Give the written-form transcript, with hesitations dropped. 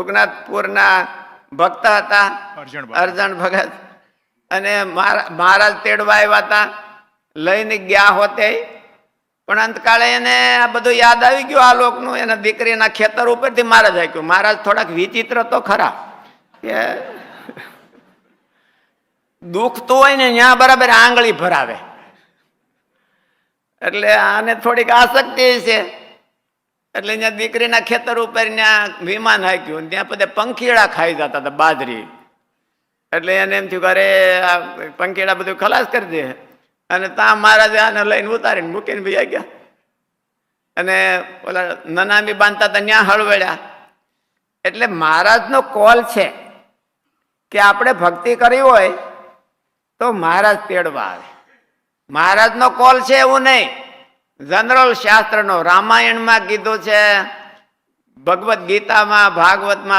રઘુનાથપુરના ભક્ત હતા અરજણ ભગત, અને મહારાજ તેડવા આવ્યા હતા, લઈને ગયા હોતે, પણ અંતકાળે એને આ બધું યાદ આવી ગયું આ લોકનું. એના દીકરીના ખેતર ઉપરથી મહારાજ આપ્યું. મહારાજ થોડાક વિચિત્ર તો ખરા, કે દુખતું હોય ને ત્યાં બરાબર આંગળી ભરાવે, એટલે આને થોડીક આસક્તિ છે. એટલે ત્યાં દીકરીના ખેતર ઉપર ત્યાં વિમાન હાક્યું, ત્યાં બધા પંખીડા ખાઈ જતા હતા બાજરી. એટલે એને એમ થયું કે અરે આ પંખીડા બધું ખલાસ કરી દે, અને ત્યાં મહારાજે આને લઈને ઉતારીને મૂકીને ભાઈ ગયા. અને ઓલા નનામી બાંધતા હતા ત્યાં હળવડ્યા. એટલે મહારાજનો કોલ છે કે આપણે ભક્તિ કરવી હોય તો મહારાજ તેડવા આવે. મહારાજનો કોલ છે એવું નહીં. જનરલ શાસ્ત્રનો રામાયણમાં કીધું છે, ભગવદ્ ગીતામાં, ભાગવતમાં